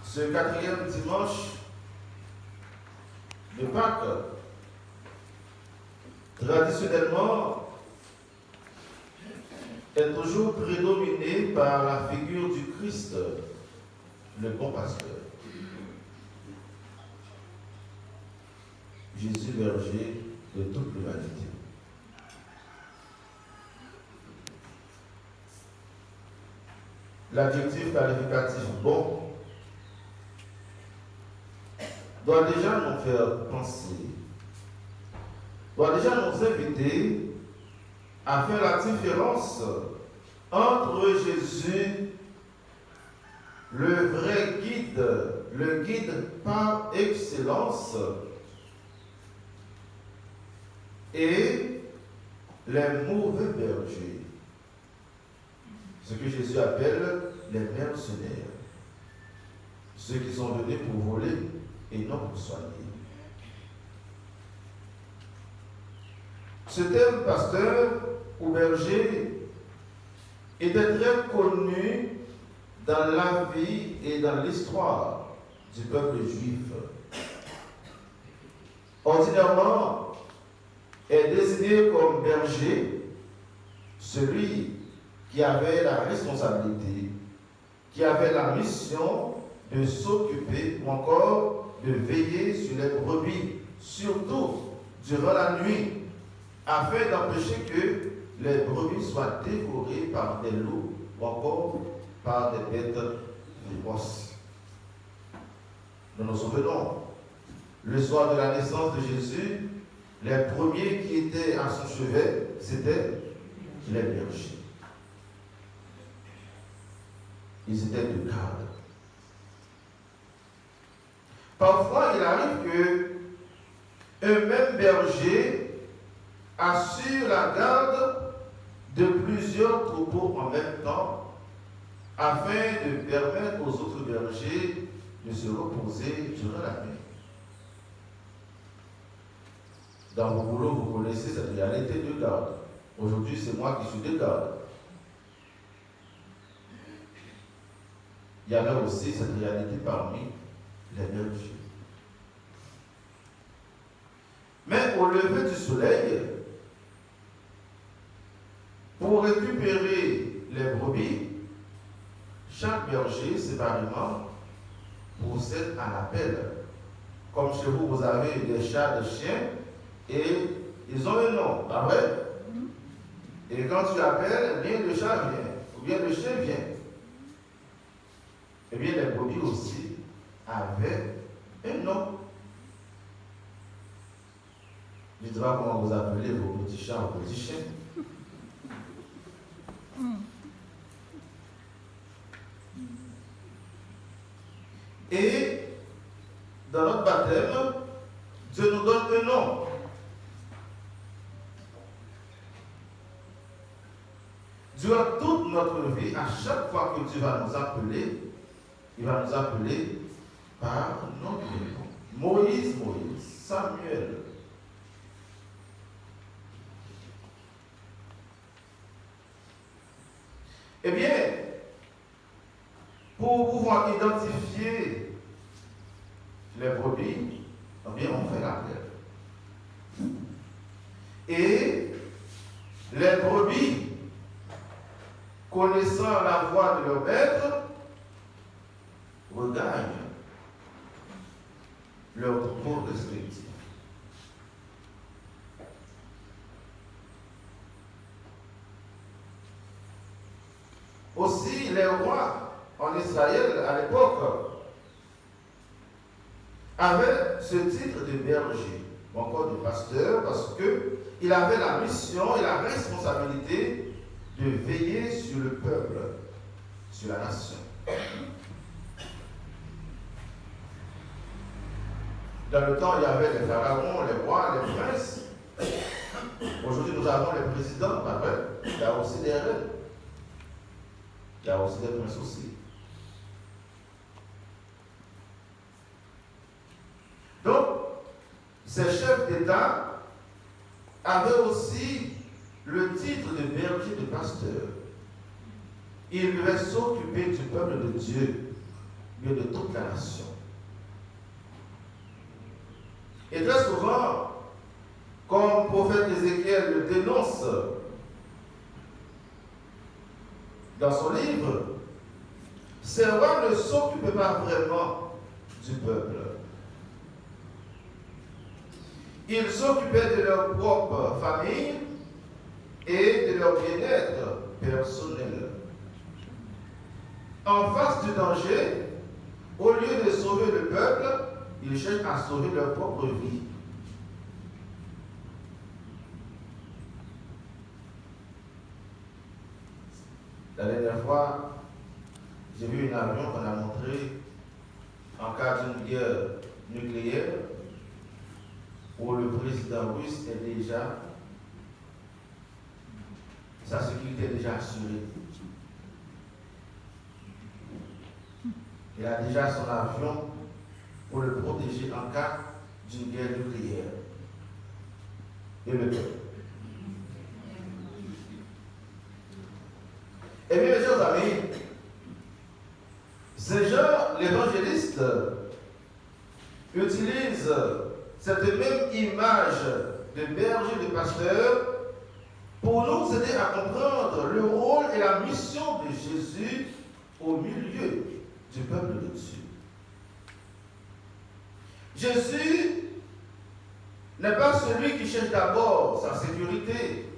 Ce quatrième dimanche de Pâques, traditionnellement, est toujours prédominé par la figure du Christ, le bon pasteur. Jésus berger de toute l'humanité. L'adjectif qualificatif bon doit déjà nous faire penser, doit déjà nous inviter à faire la différence entre Jésus, le vrai guide, le guide par excellence, et les mauvais bergers, ce que Jésus appelle les mercenaires, ceux qui sont venus pour voler et non pour soigner. Ce terme pasteur ou berger était très connu dans la vie et dans l'histoire du peuple juif. Ordinairement, est désigné comme berger celui qui avait la responsabilité, qui avait la mission de s'occuper ou encore de veiller sur les brebis, surtout durant la nuit, afin d'empêcher que les brebis soient dévorées par des loups ou encore par des bêtes féroces. Nous nous souvenons, le soir de la naissance de Jésus, les premiers qui étaient à son chevet, c'était les bergers. Ils étaient de garde. Parfois, il arrive que un même berger assure la garde de plusieurs troupeaux en même temps, afin de permettre aux autres bergers de se reposer durant la nuit. Dans vos boulots, vous connaissez cette réalité de garde. Aujourd'hui, c'est moi qui suis de garde. Il y avait aussi cette réalité parmi les bergers. Mais au lever du soleil, pour récupérer les brebis, chaque berger séparément procède à l'appel. Comme chez vous, vous avez des chats, des chiens, et ils ont un nom, pas vrai? Et quand tu appelles, bien le chat vient, ou bien le chien vient. Eh bien, les brebis aussi avaient un nom. Je ne sais pas comment vous appelez vos petits chats ou petits chiens. Et dans notre baptême, Dieu nous donne un nom. Durant toute notre vie, à chaque fois que Dieu va nous appeler, il va nous appeler par notre nom. Moïse, Samuel. Eh bien, pour pouvoir identifier les brebis, eh bien, on fait l'appel. Et les brebis, connaissant la voix de leur maître, regagnent leur troupeau respectif. Aussi, les rois en Israël à l'époque avaient ce titre de berger, ou encore de pasteur, parce qu'il avait la mission et la responsabilité de veiller sur le peuple, sur la nation. Dans le temps, il y avait les pharaons, les rois, les princes. Aujourd'hui, nous avons les présidents, pas vrai? Il y a aussi des reines. Il y a aussi des princes aussi. Donc, ces chefs d'État avaient aussi le titre de berger de pasteur. Ils devaient s'occuper du peuple de Dieu. mais de toute la nation. Et très souvent, comme le prophète Ézéchiel le dénonce dans son livre, ces rois ne s'occupaient pas vraiment du peuple. Ils s'occupaient de leur propre famille et de leur bien-être personnel. En face du danger, au lieu de sauver le peuple, ils cherchent à sauver leur propre vie. La dernière fois, j'ai vu un avion qu'on a montré en cas d'une guerre nucléaire où le président russe est déjà, sa sécurité est déjà assurée. Il a déjà son avion pour le protéger en cas d'une guerre nucléaire. Et le peuple. Eh bien, mes chers amis, Saint Jean, l'évangéliste, utilise cette même image de berger, de pasteur, pour nous aider à comprendre le rôle et la mission de Jésus au milieu du peuple de Dieu. Jésus n'est pas celui qui cherche d'abord sa sécurité.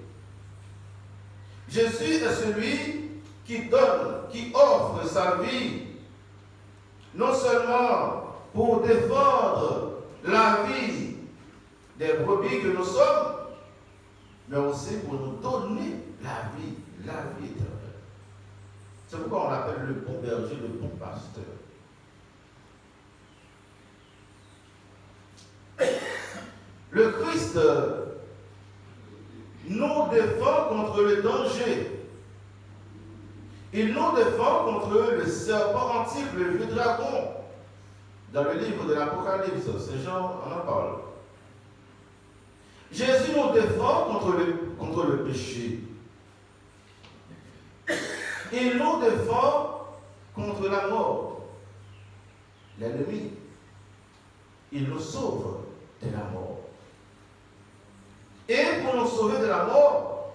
Jésus est celui qui donne, qui offre sa vie, non seulement pour défendre la vie des brebis que nous sommes, mais aussi pour nous donner la vie éternelle. C'est pourquoi on l'appelle le bon berger, le bon pasteur. Le Christ nous défend contre le danger. Il nous défend contre le serpent antique, le vieux dragon. Dans le livre de l'Apocalypse, Saint Jean en parle. Jésus nous défend contre le péché. Il nous défend contre la mort, l'ennemi. Il nous sauve de la mort. Et pour nous sauver de la mort,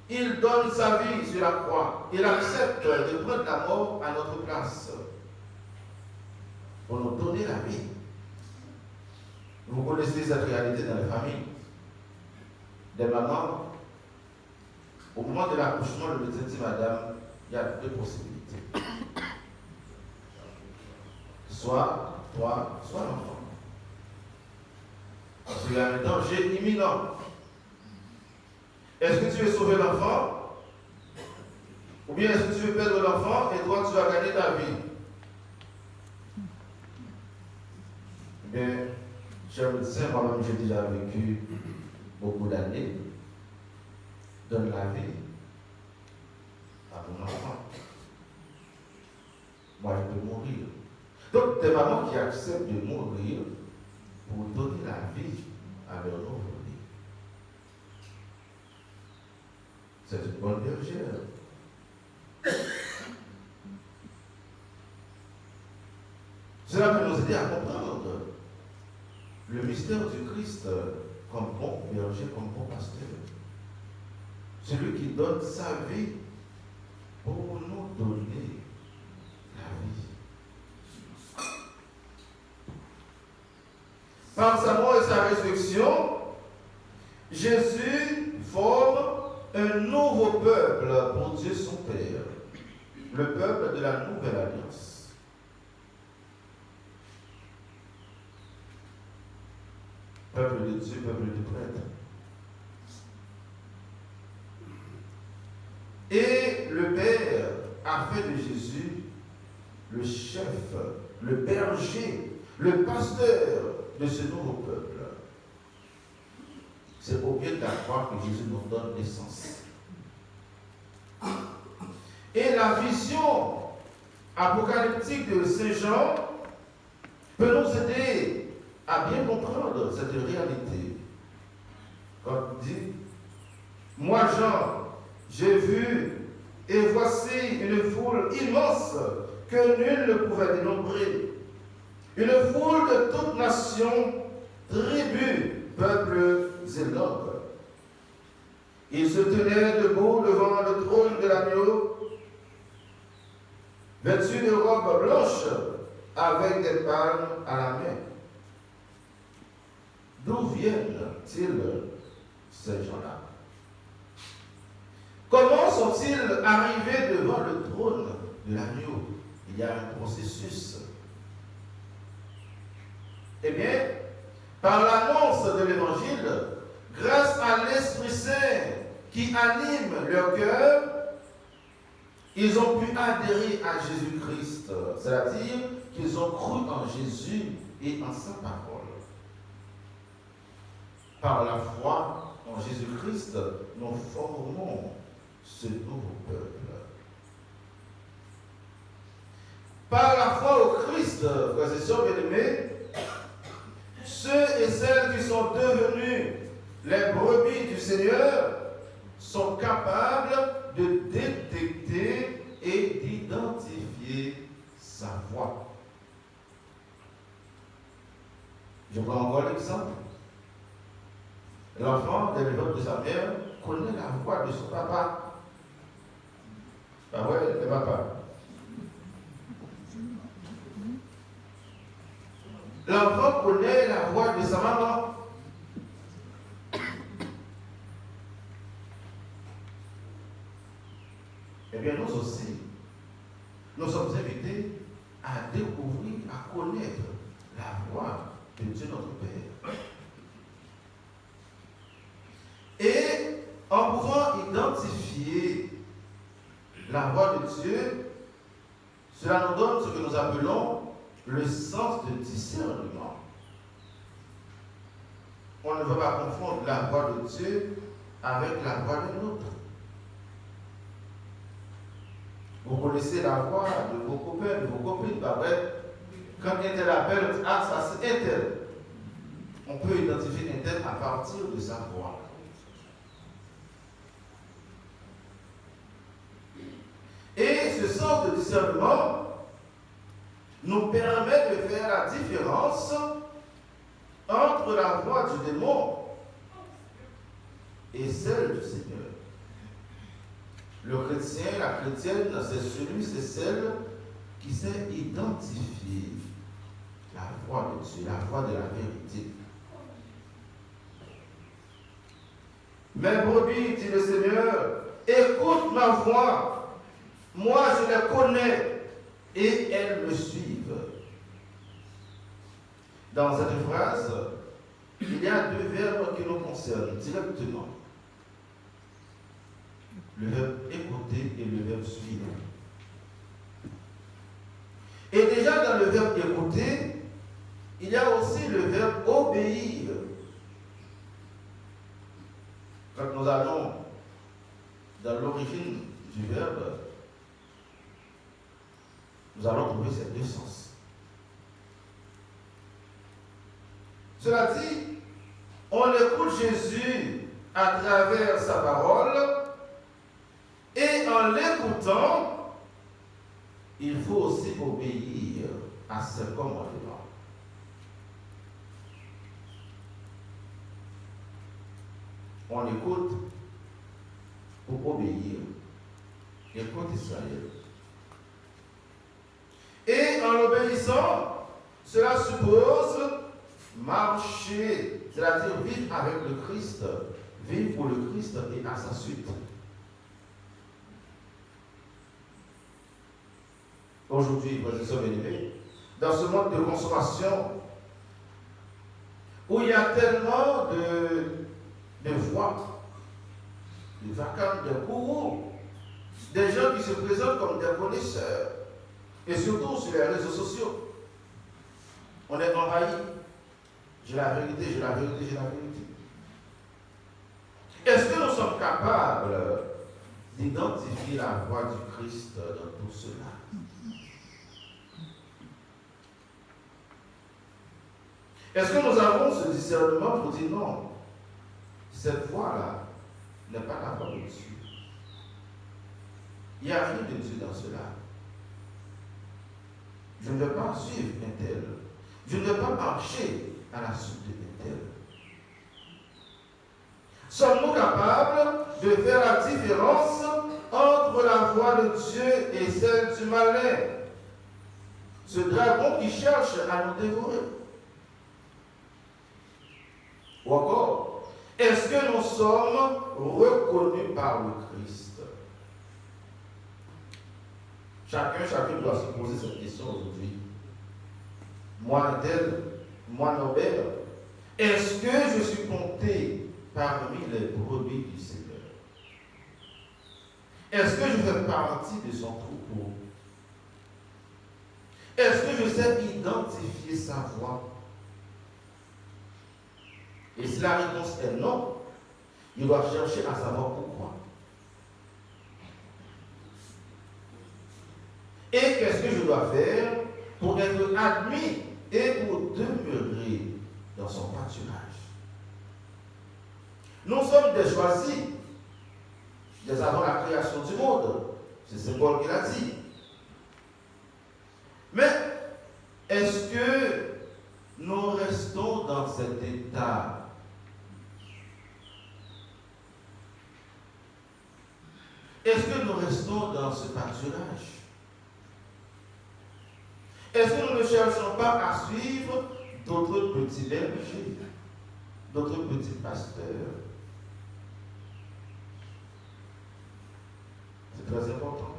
il donne sa vie sur la croix. Il accepte de prendre la mort à notre place pour nous donner la vie. Vous connaissez cette réalité dans les familles. Des mamans, au moment de l'accouchement, le médecin dit, madame, il y a deux possibilités. Soit toi, soit l'enfant. Parce qu'il y a un danger imminent. Est-ce que tu veux sauver l'enfant? Ou bien est-ce que tu veux perdre l'enfant et toi tu vas gagner ta vie? Eh bien, cher médecin, moi-même j'ai déjà vécu beaucoup d'années. Donne la vie à ton enfant. Moi je peux mourir. Donc des mamans qui acceptent de mourir pour donner la vie à leur nouveau-né. C'est une bonne bergère. Cela peut nous aider à comprendre le mystère du Christ comme bon berger, comme bon pasteur. Celui qui donne sa vie pour nous donner la vie. Par sa mort et sa résurrection, Jésus forme un nouveau peuple pour Dieu son Père, le peuple de la nouvelle alliance. Peuple de Dieu, peuple de prêtre. Et le Père a fait de Jésus le chef, le berger, le pasteur de ce nouveau peuple. C'est au pied de la croix que Jésus nous donne naissance. Et la vision apocalyptique de Saint Jean peut nous aider à bien comprendre cette réalité. Quand il dit, moi Jean, j'ai vu et voici une foule immense que nul ne pouvait dénombrer. Une foule de toutes nations, tribus, peuples et langues. Ils se tenaient debout devant le trône de l'agneau, vêtus de robes blanches, avec des palmes à la main. D'où viennent-ils ces gens-là? Comment sont-ils arrivés devant le trône de l'agneau? Il y a un processus. Eh bien, par l'annonce de l'Évangile, grâce à l'Esprit Saint qui anime leur cœur, ils ont pu adhérer à Jésus-Christ, c'est-à-dire qu'ils ont cru en Jésus et en sa parole. Par la foi en Jésus-Christ, nous formons ce nouveau peuple. Par la foi au Christ, frères et sœurs bien-aimés, ceux et celles qui sont devenus les brebis du Seigneur sont capables de détecter et d'identifier sa voix. Je prends encore l'exemple. L'enfant, dès le ventre de sa mère, connaît la voix de son papa. Ah ouais, le papa. L'enfant connaît la voix de sa maman. Eh bien, nous aussi, nous sommes invités à découvrir, à connaître la voix de Dieu notre Père. Et en pouvant identifier la voix de Dieu, cela nous donne ce que nous appelons le sens de discernement. On ne veut pas confondre la voix de Dieu avec la voix de l'autre. Vous connaissez la voix de vos copains, de vos copines, pas vrai? Quand un tel appelle, on dit, ah, ça c'est un tel. On peut identifier un tel à partir de sa voix. Et ce sens de discernement nous permet de faire la différence entre la voix du démon et celle du Seigneur. Le chrétien, la chrétienne, c'est celui, c'est celle qui sait identifier la voix de Dieu, la voix de la vérité. Mes brebis, dit le Seigneur, écoute ma voix, moi je les connais et elles me suivent. Dans cette phrase, il y a deux verbes qui nous concernent directement. Le verbe écouter et le verbe suivre. Et déjà dans le verbe écouter, il y a aussi le verbe obéir. Quand nous allons dans l'origine du verbe, nous allons trouver ces deux sens. Cela dit, on écoute Jésus à travers sa parole et en l'écoutant, il faut aussi obéir à ses commandements. On écoute pour obéir. Écoute Israël. Et en l'obéissant, cela suppose marcher, c'est-à-dire vivre avec le Christ, vivre pour le Christ et à sa suite. Aujourd'hui, frères et sœurs bien-aimés, dans ce monde de consommation, où il y a tellement de voix, de vacances, de gourous, des gens qui se présentent comme des connaisseurs, et surtout sur les réseaux sociaux. On est envahi. J'ai la vérité, j'ai la vérité, j'ai la vérité. Est-ce que nous sommes capables d'identifier la voix du Christ dans tout cela? Est-ce que nous avons ce discernement pour dire non, cette voix-là n'est pas la voix de Dieu? Il n'y a rien de Dieu dans cela. Je ne vais pas suivre un tel. Je ne vais pas marcher à la suite de un tel. Sommes-nous capables de faire la différence entre la voie de Dieu et celle du malin? Ce dragon qui cherche à nous dévorer. Ou encore, est-ce que nous sommes reconnus par le Christ? Chacun doit se poser cette question aujourd'hui. Moi, tel, moi, Norbert, est-ce que je suis compté parmi les brebis du Seigneur? Est-ce que je fais partie de son troupeau? Est-ce que je sais identifier sa voix? Et si la réponse est non, il doit chercher à savoir pourquoi. Et qu'est-ce que je dois faire pour être admis et pour demeurer dans son pâturage? Nous sommes des choisis, dès avant la création du monde. C'est Saint Paul qui l'a dit. Mais est-ce que nous restons dans cet état? Est-ce que nous restons dans ce pâturage? Est-ce que nous ne cherchons pas à suivre d'autres petits bergers, d'autres petits pasteurs? C'est très important.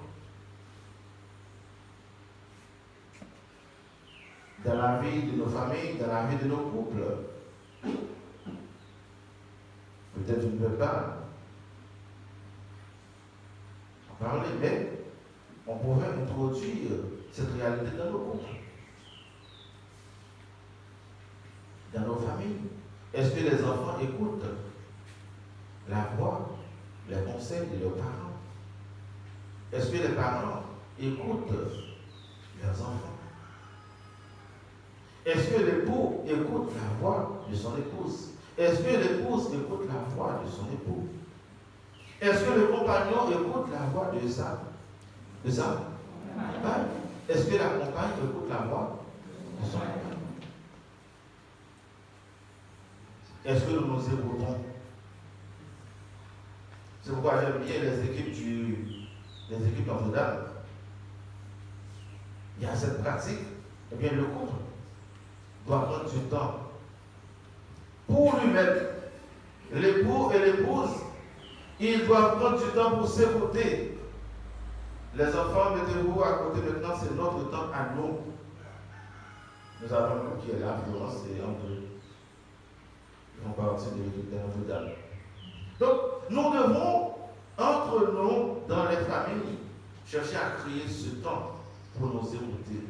Dans la vie de nos familles, dans la vie de nos couples. Peut-être je ne peux pas en parler, mais on pourrait introduire cette réalité dans nos couples, dans nos familles. Est-ce que les enfants écoutent la voix, les conseils de leurs parents? Est-ce que les parents écoutent leurs enfants? Est-ce que l'époux écoute la voix de son épouse? Est-ce que l'épouse écoute la voix de son époux? Est-ce que le compagnon écoute la voix de sa compagne? Est-ce que la compagne écoute la voix de son compagnon? Est-ce que nous nous écoutons? C'est pourquoi j'aime bien les équipes Notre-Dame. Il y a cette pratique. Eh bien, le couple doit prendre du temps pour lui-même. L'époux et l'épouse, ils doivent prendre du temps pour s'écouter. Les enfants, mettez-vous à côté maintenant, c'est notre temps à nous. Nous avons nous qui est là, Florence et André. Ils font partie de l'équipe de Notre-Dame. Donc, nous devons, entre nous, dans les familles, chercher à créer ce temps pour nous écouter.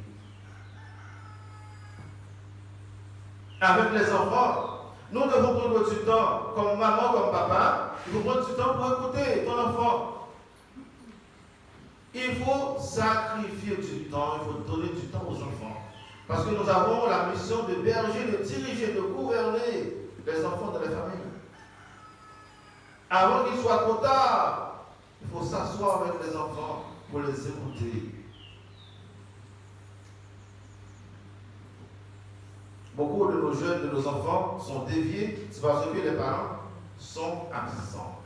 Avec les enfants, nous devons prendre du temps, comme maman, comme papa, il faut prendre du temps pour écouter ton enfant. Il faut sacrifier du temps, il faut donner du temps aux enfants. Parce que nous avons la mission de berger, de diriger, de gouverner les enfants de la famille. Avant qu'il soit trop tard, il faut s'asseoir avec les enfants pour les écouter. Beaucoup de nos jeunes, de nos enfants sont déviés, c'est parce que les parents sont absents.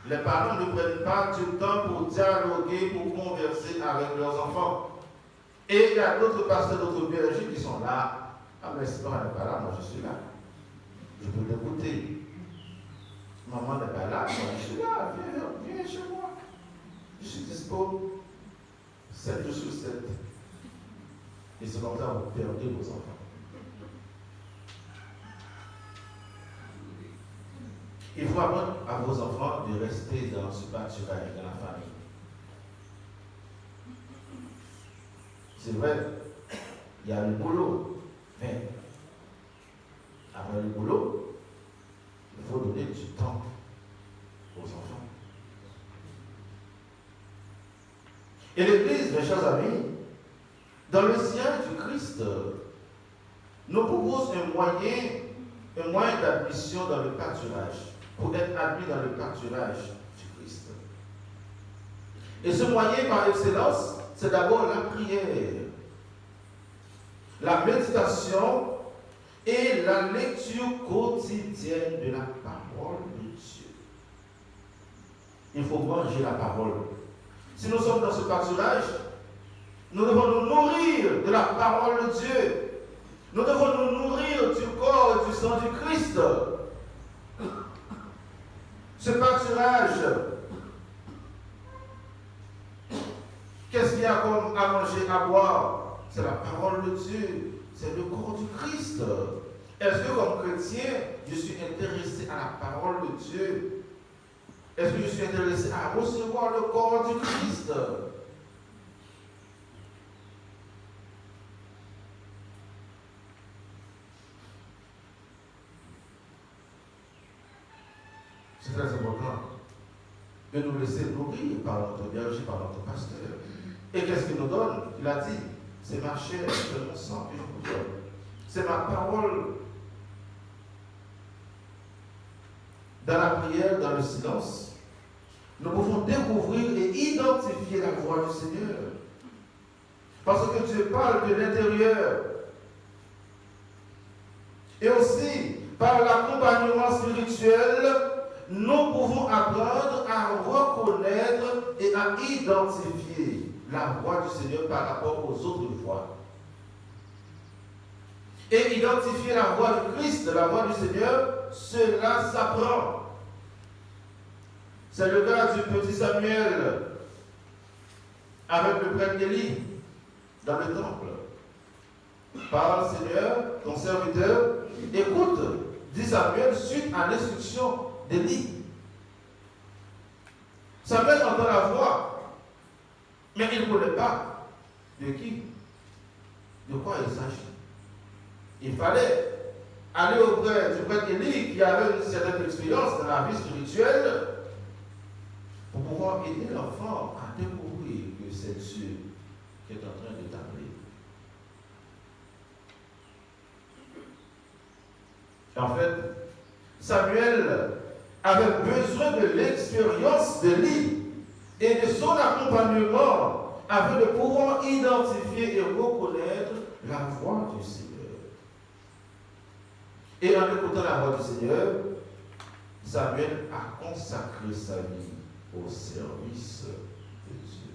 Les parents ne prennent pas du temps pour dialoguer, pour converser avec leurs enfants. Et il y a d'autres pasteurs, d'autres bergers qui sont là. Ah, mais si maman n'est pas là, moi je suis là. Je peux t'écouter. Maman n'est pas là, moi je suis là. Viens chez moi. Je suis dispo. 7 jours sur 7. Et c'est comme ça que vous perdez vos enfants. Il faut apprendre à vos enfants de rester dans ce pâturage, dans la famille. C'est vrai, il y a le boulot, mais après le boulot, il faut donner du temps aux enfants. Et l'Église, mes chers amis, dans le siège du Christ, nous propose un moyen d'admission dans le pâturage, pour être admis dans le pâturage du Christ. Et ce moyen par excellence, c'est d'abord la prière. la méditation et la lecture quotidienne de la parole de Dieu. Il faut manger la parole. Si nous sommes dans ce pâturage, nous devons nous nourrir de la parole de Dieu. Nous devons nous nourrir du corps et du sang du Christ. Ce pâturage, qu'est-ce qu'il y a comme à manger, à boire? C'est la parole de Dieu. C'est le corps du Christ. Est-ce que comme chrétien, je suis intéressé à la parole de Dieu? Est-ce que je suis intéressé à recevoir le corps du Christ? C'est très important de nous laisser nourrir par notre berger, par notre pasteur. Et qu'est-ce qu'il nous donne? Il a dit, c'est ma chair, c'est mon sang que je vous donne. C'est ma parole. Dans la prière, dans le silence, nous pouvons découvrir et identifier la voix du Seigneur. Parce que Dieu parle de l'intérieur. Et aussi, par l'accompagnement spirituel, nous pouvons apprendre à reconnaître et à identifier la voix du Seigneur par rapport aux autres voix. Et identifier la voix du Christ, la voix du Seigneur, cela s'apprend. C'est le cas du petit Samuel avec le prêtre Élie dans le temple. Parle, Seigneur, ton serviteur, écoute, dit Samuel, suite à l'instruction d'Élie. Samuel entend la voix, mais il ne connaît pas de qui, de quoi il s'agit. Il fallait aller auprès du prêtre Élie qui avait une certaine expérience dans la vie spirituelle pour pouvoir aider l'enfant à découvrir que c'est Dieu qui est en train de t'appeler. En fait, Samuel avait besoin de l'expérience d'Élie et de son accompagnement afin de pouvoir identifier et reconnaître la voix du Seigneur. Et en écoutant la voix du Seigneur, Samuel a consacré sa vie au service de Dieu.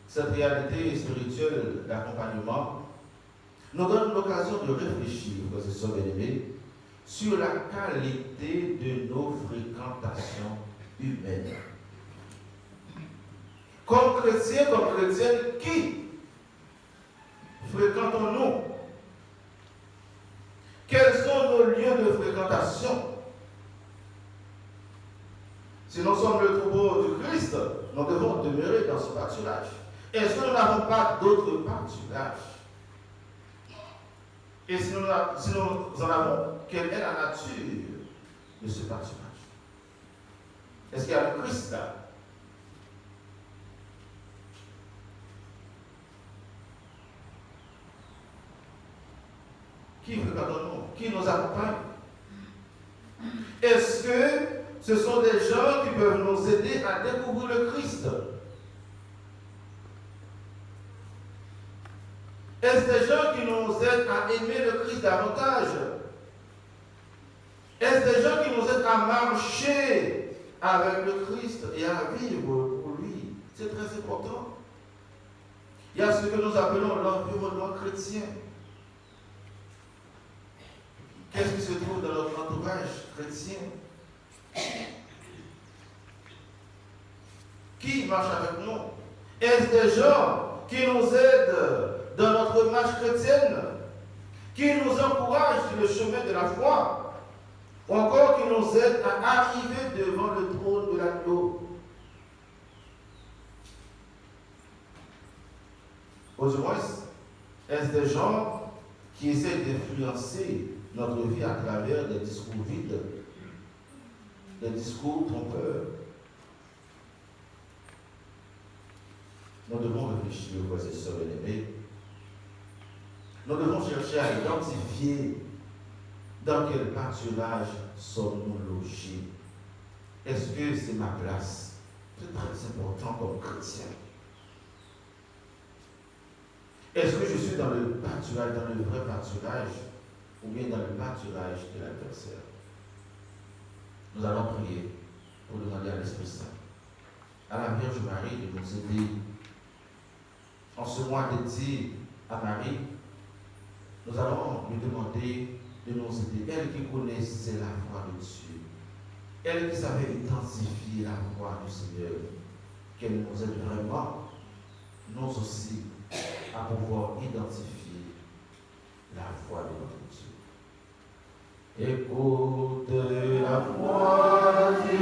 Cette réalité spirituelle d'accompagnement nous donne l'occasion de réfléchir, frères et sœurs bien-aimés, sur la qualité de nos fréquentations humaines. Comme chrétiens, comme chrétiennes, qui fréquentons-nous? Quels sont nos lieux de fréquentation? Si nous sommes le troupeau du Christ, nous devons demeurer dans ce pâturage. Est-ce que nous n'avons pas d'autres pâturages? Et si nous en avons, quelle est la nature de ce pâturage? Est-ce qu'il y a le Christ là? Qui fréquentons-nous? Qui nous accompagne? Est-ce que ce sont des gens qui peuvent nous aider à découvrir le Christ? Est-ce des gens qui nous aident à aimer le Christ davantage? Est-ce des gens qui nous aident à marcher avec le Christ et à vivre pour lui? C'est très important. Il y a ce que nous appelons l'environnement chrétien. Qu'est-ce qui se trouve dans notre entourage chrétien? Qui marche avec nous? Est-ce des gens qui nous aident dans notre marche chrétienne, qui nous encouragent sur le chemin de la foi, ou encore qui nous aident à arriver devant le trône de l'agneau? Au moins, est-ce des gens qui essaient d'influencer notre vie à travers des discours vides, des discours trompeurs? Nous devons réfléchir, frères et sœurs bien-aimés. Nous devons chercher à identifier dans quel pâturage sommes-nous logés. Est-ce que c'est ma place? C'est très important comme chrétien. Est-ce que je suis dans le pâturage, dans le vrai pâturage, ou bien dans le pâturage de l'adversaire? Nous allons prier pour demander à l'Esprit Saint, à la Vierge Marie, de nous aider. En ce mois dédié à Marie, nous allons lui demander de nous aider. Elle qui connaissait la voix de Dieu, elle qui savait identifier la voix du Seigneur, qu'elle nous aide vraiment, nous aussi, à pouvoir identifier la voix de notre Dieu. Écoute la voix du